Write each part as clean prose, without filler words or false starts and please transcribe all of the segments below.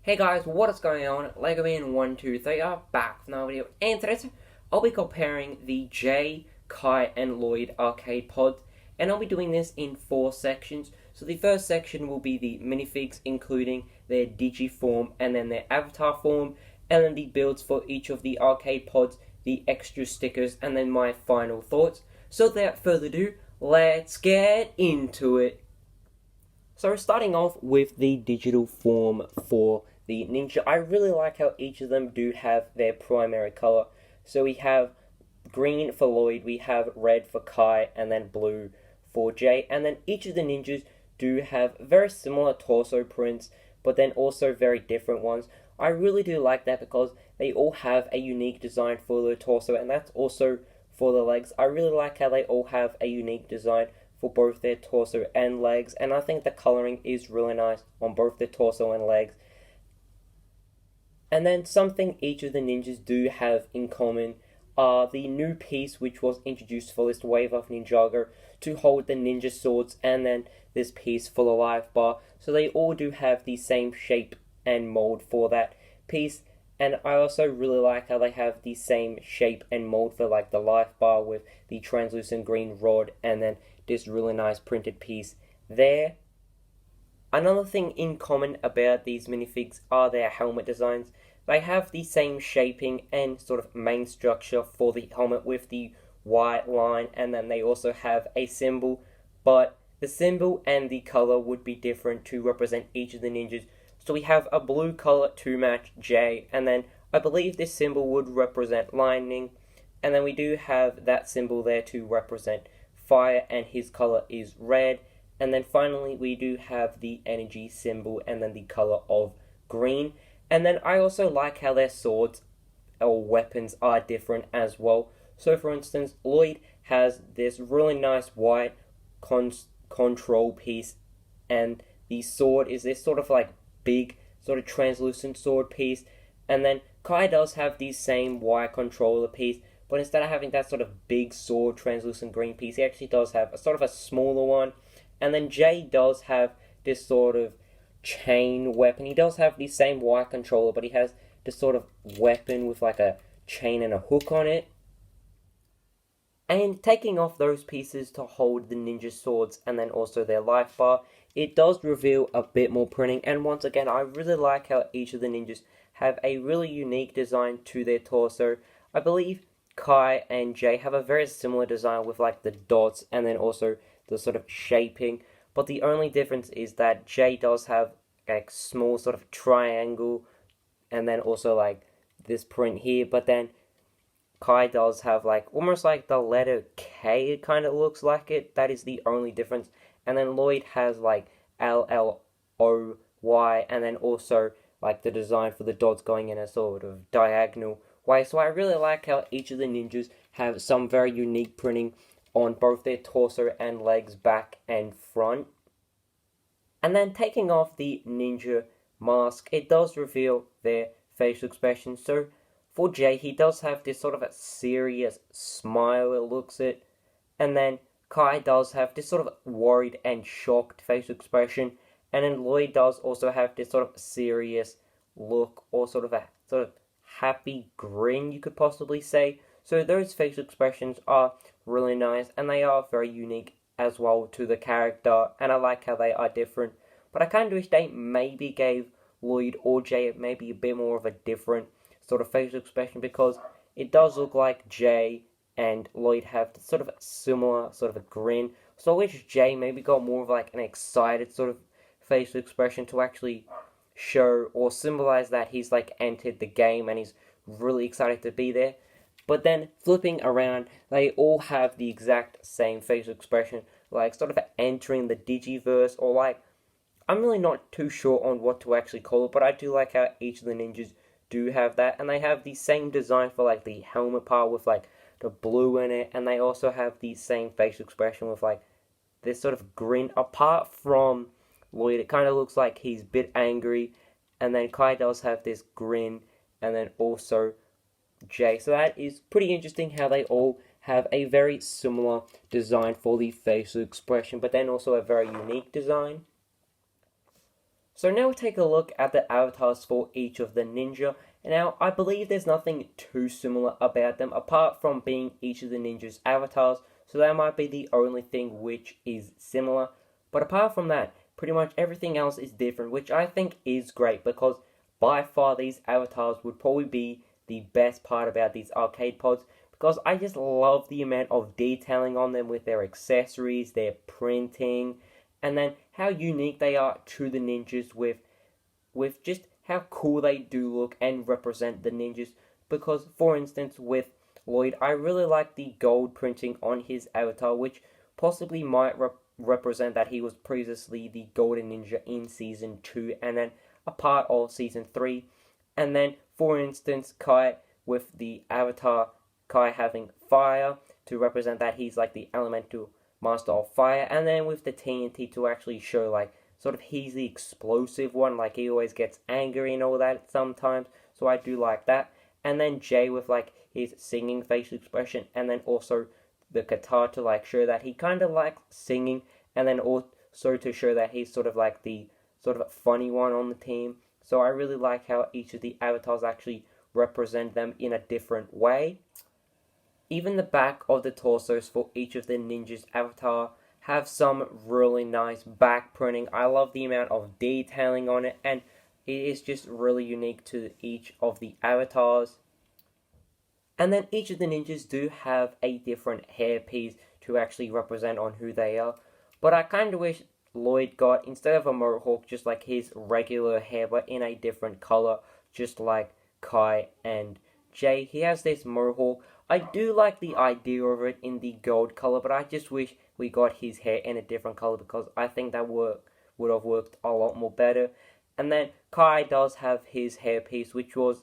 Hey guys, what is going on? LegoMan123 are back with another video, and today I'll be comparing the Jay, Kai, and Lloyd arcade pods, and I'll be doing this in 4 sections. So the first section will be the minifigs, including their digi form and then their avatar form, and then the builds for each of the arcade pods, the extra stickers, and then my final thoughts. So without further ado, let's get into it. So starting off with the digital form for the ninja, I really like how each of them do have their primary color. So we have green for Lloyd, we have red for Kai, and then blue for Jay. And then each of the ninjas do have very similar torso prints, but then also very different ones. I really do like that because they all have a unique design for their torso, and that's also for the legs. I really like how they all have a unique design for both their torso and legs, and I think the coloring is really nice on both their torso and legs. And then something each of the ninjas do have in common are the new piece which was introduced for this wave of Ninjago to hold the ninja swords, and then this piece for the life bar. So they all do have the same shape and mold for that piece. And I also really like how they have the same shape and mold for like the life bar with the translucent green rod and then this really nice printed piece there. Another thing in common about these minifigs are their helmet designs. They have the same shaping and sort of main structure for the helmet with the white line, and then they also have a symbol, but the symbol and the color would be different to represent each of the ninjas. So we have a blue color to match Jay, and then I believe this symbol would represent lightning, and then we do have that symbol there to represent fire, and his color is red. And then finally we do have the energy symbol and then the color of green. And then I also like how their swords or weapons are different as well. So for instance, Lloyd has this really nice white control piece, and the sword is this sort of like big sort of translucent sword piece. And then Kai does have the same white controller piece, but instead of having that sort of big sword translucent green piece, he actually does have a sort of a smaller one. And then Jay does have this sort of chain weapon. He does have the same white controller, but he has this sort of weapon with like a chain and a hook on it. And taking off those pieces to hold the ninja swords and then also their life bar, it does reveal a bit more printing. And once again, I really like how each of the ninjas have a really unique design to their torso. I believe Kai and Jay have a very similar design with like the dots and then also the sort of shaping, but the only difference is that Jay does have like small sort of triangle and then also like this print here, but then Kai does have like almost like the letter K, it kind of looks like it. That is the only difference. And then Lloyd has like LLOY, and then also like the design for the dots going in a sort of diagonal way. So I really like how each of the ninjas have some very unique printing on both their torso and legs, back and front. And then taking off the ninja mask, it does reveal their facial expression. So for Jay, he does have this sort of a serious smile, it looks it. And then Kai does have this sort of worried and shocked facial expression. And then Lloyd does also have this sort of serious look, or sort of a sort of happy grin, you could possibly say. So those facial expressions are really nice, and they are very unique as well to the character, and I like how they are different. But I kind of wish they maybe gave Lloyd or Jay maybe a bit more of a different sort of facial expression, because it does look like Jay and Lloyd have sort of a similar sort of a grin. So I wish Jay maybe got more of like an excited sort of facial expression to actually show or symbolize that he's like entered the game and he's really excited to be there. But then flipping around, they all have the exact same facial expression, like sort of entering the Digiverse, or like, I'm really not too sure on what to actually call it, but I do like how each of the ninjas do have that, and they have the same design for like the helmet part with like the blue in it, and they also have the same facial expression with like this sort of grin. Apart from Lloyd, it kind of looks like he's a bit angry, and then Kai does have this grin, and then also Jay. So that is pretty interesting how they all have a very similar design for the facial expression, but then also a very unique design. So now we'll take a look at the avatars for each of the ninja. Now, I believe there's nothing too similar about them apart from being each of the ninjas' avatars, so that might be the only thing which is similar. But apart from that, pretty much everything else is different, which I think is great because by far these avatars would probably be the best part about these arcade pods because I just love the amount of detailing on them with their accessories, their printing, and then how unique they are to the ninjas with just how cool they do look and represent the ninjas. Because, for instance, with Lloyd, I really like the gold printing on his avatar, which possibly might represent that he was previously the Golden Ninja in Season 2 and then a part of Season 3. And then, for instance, Kai with the avatar, Kai having fire to represent that he's like the elemental master of fire, and then with the TNT to actually show like sort of he's the explosive one, like he always gets angry and all that sometimes, so I do like that. And then Jay with like his singing facial expression, and then also the guitar to like show that he kind of likes singing, and then also to show that he's sort of like the sort of funny one on the team. So I really like how each of the avatars actually represent them in a different way. Even the back of the torsos for each of the ninjas' avatar have some really nice back printing. I love the amount of detailing on it, and it is just really unique to each of the avatars. And then each of the ninjas do have a different hairpiece to actually represent on who they are. But I kind of wish Lloyd got, instead of a mohawk, just like his regular hair, but in a different color, just like Kai and Jay. He has this mohawk. I do like the idea of it in the gold color, but I just wish we got his hair in a different color because I think that would have worked a lot more better. And then Kai does have his hairpiece, which was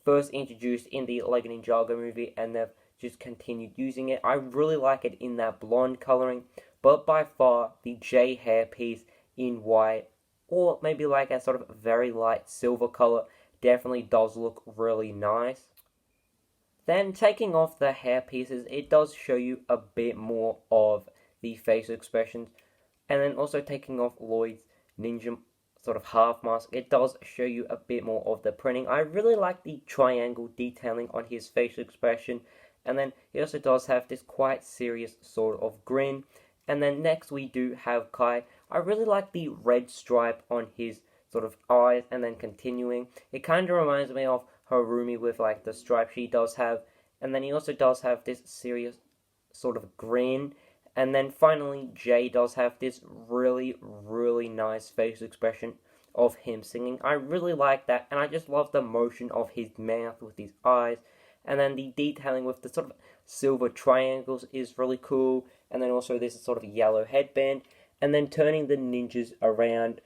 first introduced in the Lego Ninjago movie, and they've just continued using it. I really like it in that blonde coloring, but by far the J hairpiece in white, or maybe like a sort of very light silver color, definitely does look really nice. Then taking off the hair pieces, it does show you a bit more of the facial expressions. And then also taking off Lloyd's ninja sort of half mask, it does show you a bit more of the printing. I really like the triangle detailing on his facial expression. And then he also does have this quite serious sort of grin. And then next we do have Kai. I really like the red stripe on his sort of eyes, and then continuing. It kind of reminds me of Harumi with like the stripe she does have, and then he also does have this serious sort of grin. And then finally Jay does have this really nice facial expression of him singing. I really like that, and I just love the motion of his mouth with his eyes, and then the detailing with the sort of silver triangles is really cool, and then also this sort of yellow headband. And then turning the ninjas around,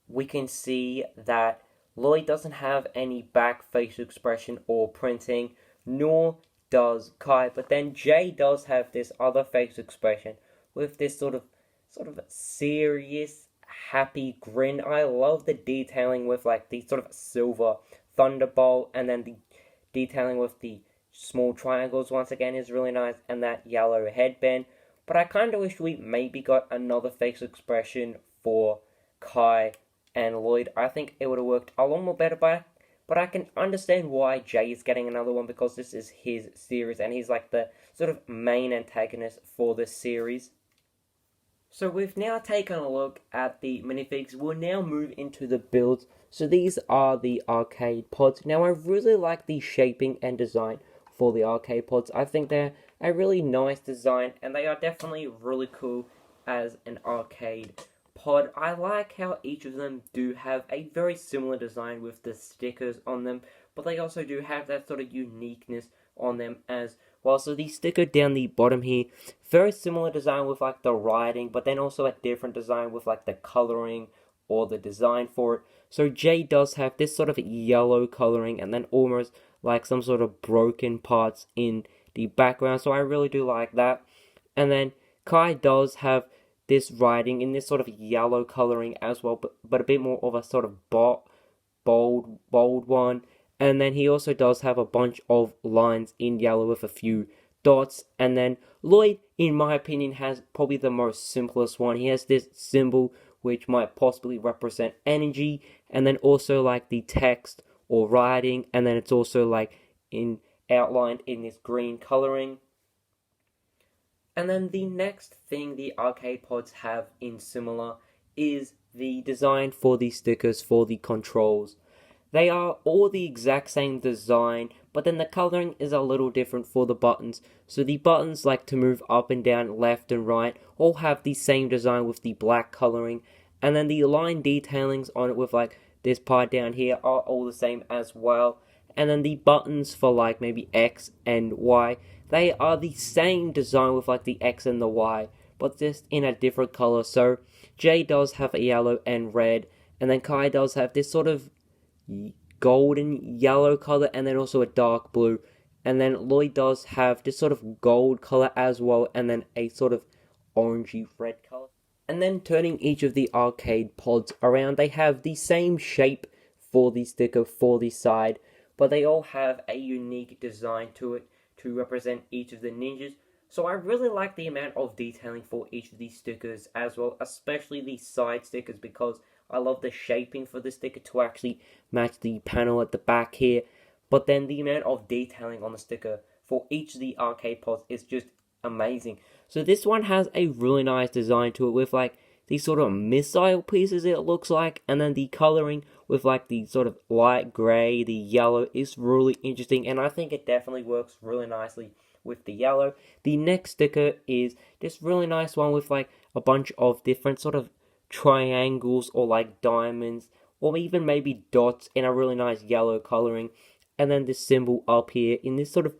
we can see that Lloyd doesn't have any back facial expression or printing, nor does Kai, but then Jay does have this other facial expression with this sort of serious, happy grin. I love the detailing with like the sort of silver thunderbolt, and then the detailing with the small triangles once again is really nice, and that yellow headband. But I kind of wish we maybe got another facial expression for Kai and Lloyd. I think it would have worked a lot more better, but I can understand why Jay is getting another one because this is his series and he's like the sort of main antagonist for this series. So we've now taken a look at the minifigs. We'll now move into the builds. So these are the arcade pods. Now I really like the shaping and design for the arcade pods. I think they're a really nice design, and they are definitely really cool as an arcade pod. I like how each of them do have a very similar design with the stickers on them, but they also do have that sort of uniqueness on them as well. So the sticker down the bottom here, very similar design with like the writing, but then also a different design with like the coloring or the design for it. So Jay does have this sort of yellow coloring and then almost like some sort of broken parts in the background. So I really do like that. And then Kai does have this writing in this sort of yellow coloring as well, but a bit more of a sort of bold one. And then he also does have a bunch of lines in yellow with a few dots. And then Lloyd, in my opinion, has probably the most simplest one. He has this symbol which might possibly represent energy, and then also like the text or writing, and then it's also like outlined in this green coloring. And then the next thing the arcade pods have in similar is the design for the stickers for the controls. They are all the exact same design, but then the coloring is a little different for the buttons. So the buttons, like to move up and down, left and right, all have the same design with the black coloring. And then the line detailings on it with like this part down here are all the same as well. And then the buttons for like maybe X and Y, they are the same design with like the X and the Y, but just in a different color. So Jay does have a yellow and red, and then Kai does have this sort of golden yellow color, and then also a dark blue. And then Lloyd does have this sort of gold color as well, and then a sort of orangey red color. And then turning each of the arcade pods around, they have the same shape for the sticker for the side, but they all have a unique design to it to represent each of the ninjas. So I really like the amount of detailing for each of these stickers as well, especially the side stickers, because I love the shaping for the sticker to actually match the panel at the back here. But then the amount of detailing on the sticker for each of the arcade pods is just amazing. So this one has a really nice design to it with like these sort of missile pieces, it looks like, and then the coloring with like the sort of light grey, the yellow is really interesting, and I think it definitely works really nicely with the yellow. The next sticker is this really nice one with like a bunch of different sort of triangles or like diamonds or even maybe dots in a really nice yellow coloring, and then this symbol up here in this sort of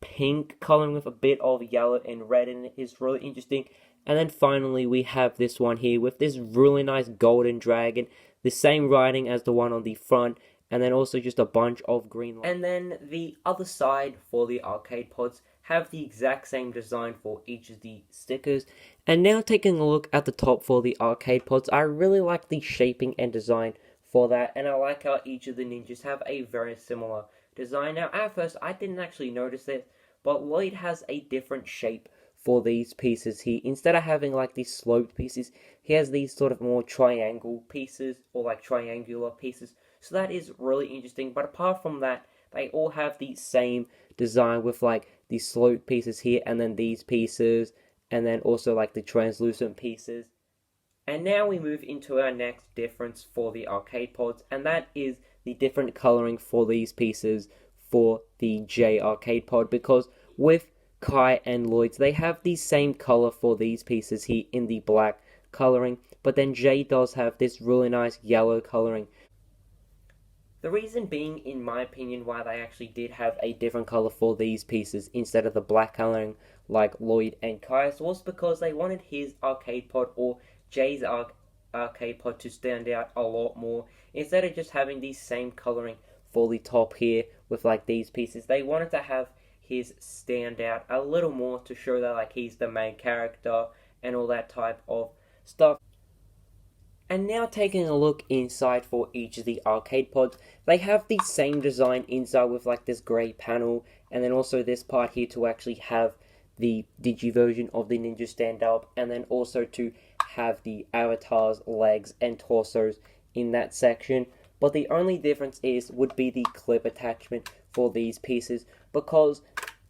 pink coloring with a bit of yellow and red in it is really interesting. And then finally we have this one here with this really nice golden dragon, the same writing as the one on the front, and then also just a bunch of green lines. And then the other side for the arcade pods have the exact same design for each of the stickers. And now taking a look at the top for the arcade pods, I really like the shaping and design for that, and I like how each of the ninjas have a very similar design. Now at first I didn't actually notice it, but Lloyd has a different shape for these pieces here. Instead of having like these sloped pieces, he has these sort of more triangle pieces or like triangular pieces. So that is really interesting. But apart from that, they all have the same design with like the sloped pieces here, and then these pieces, and then also like the translucent pieces. And now we move into our next difference for the arcade pods, and that is the different coloring for these pieces for the J arcade pod, because with Kai and Lloyd's, they have the same color for these pieces here in the black coloring, but then Jay does have this really nice yellow coloring. The reason being, in my opinion, why they actually did have a different color for these pieces instead of the black coloring like Lloyd and Kai's was because they wanted his arcade pod or Jay's arcade pod to stand out a lot more. Instead of just having the same coloring for the top here with like these pieces, they wanted to have his stand out a little more to show that like he's the main character and all that type of stuff. And now taking a look inside for each of the arcade pods, they have the same design inside with like this grey panel, and then also this part here to actually have the digi version of the ninja stand up, and then also to have the avatar's legs and torsos in that section. But the only difference would be the clip attachment for these pieces, because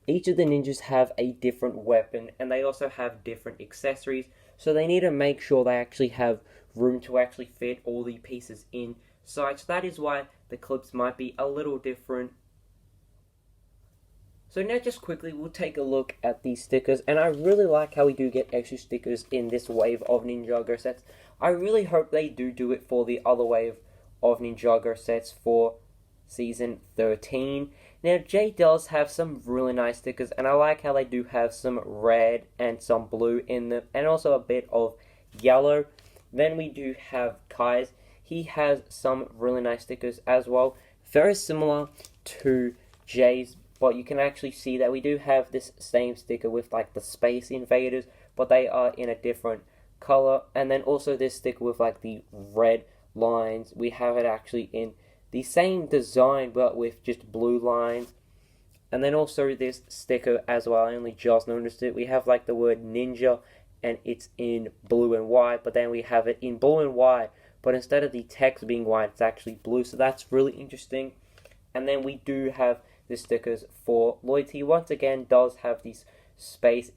each of the ninjas have a different weapon and they also have different accessories, so they need to make sure they actually have room to actually fit all the pieces inside. So that is why the clips might be a little different. So now just quickly we'll take a look at these stickers, and I really like how we do get extra stickers in this wave of Ninjago sets. I really hope they do it for the other wave of Ninjago sets for Season 13. Now Jay does have some really nice stickers, and I like how they do have some red and some blue in them, and also a bit of yellow. Then we do have Kai's. He has some really nice stickers as well, very similar to Jay's, but you can actually see that we do have this same sticker with like the Space Invaders, but they are in a different color. And then also this sticker with like the red lines, we have it actually in the same design but with just blue lines. And then also this sticker as well, I only just noticed it, we have like the word ninja and it's in blue and white, but then we have it in blue and white, but instead of the text being white, it's actually blue, so that's really interesting. And then we do have the stickers for Lloyd. He once again does have these Space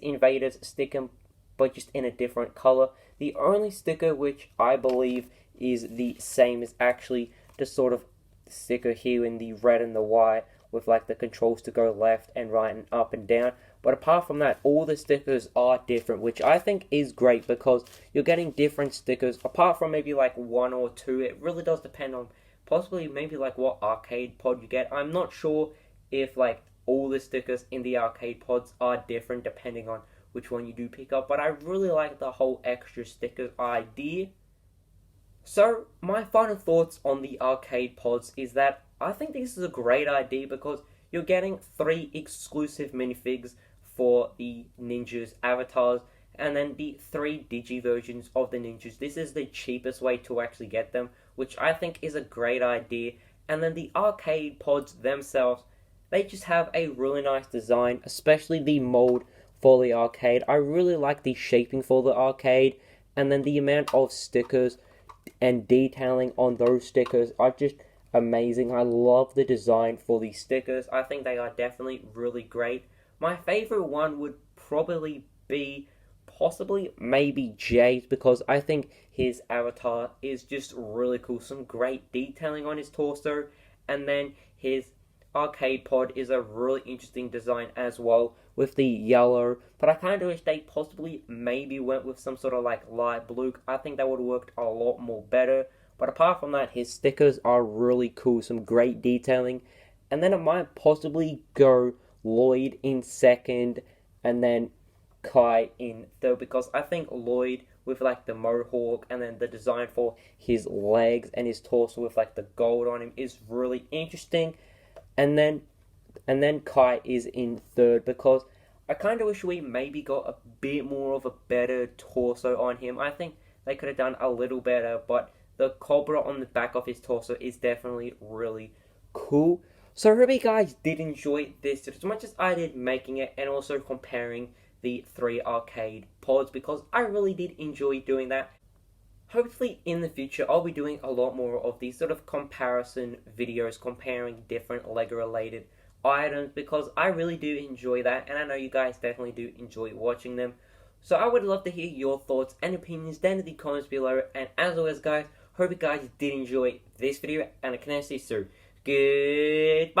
Invaders sticker, but just in a different color. The only sticker which I believe is the same is actually the sort of sticker here in the red and the white, with like the controls to go left and right and up and down. But apart from that, all the stickers are different, which I think is great because you're getting different stickers. Apart from maybe like one or two, it really does depend on possibly maybe like what arcade pod you get. I'm not sure if like all the stickers in the arcade pods are different depending on which one you do pick up, but I really like the whole extra sticker idea. So my final thoughts on the arcade pods is that I think this is a great idea because you're getting 3 exclusive minifigs for the ninjas avatars, and then the 3 digi versions of the ninjas. This is the cheapest way to actually get them, which I think is a great idea. And then the arcade pods themselves, they just have a really nice design, especially the mold for the arcade. I really like the shaping for the arcade, and then the amount of stickers and detailing on those stickers are just amazing. I love the design for these stickers. I think they are definitely really great. My favorite one would probably be possibly maybe Jay's, because I think his avatar is just really cool. Some great detailing on his torso, and then his arcade pod is a really interesting design as well with the yellow, but I kind of wish they possibly maybe went with some sort of like light blue. I think that would have worked a lot more better. But apart from that, his stickers are really cool, some great detailing. And then it might possibly go Lloyd in second and then Kai in third, because I think Lloyd with like the mohawk and then the design for his legs and his torso with like the gold on him is really interesting. And then Kai is in third, because I kind of wish we maybe got a bit more of a better torso on him. I think they could have done a little better, but the cobra on the back of his torso is definitely really cool. So I hope you guys did enjoy this as much as I did making it, and also comparing the 3 arcade pods, because I really did enjoy doing that. Hopefully in the future I'll be doing a lot more of these sort of comparison videos, comparing different LEGO related items, because I really do enjoy that, and I know you guys definitely do enjoy watching them. So I would love to hear your thoughts and opinions down in the comments below, and as always guys, hope you guys did enjoy this video, and I can see you soon. Goodbye!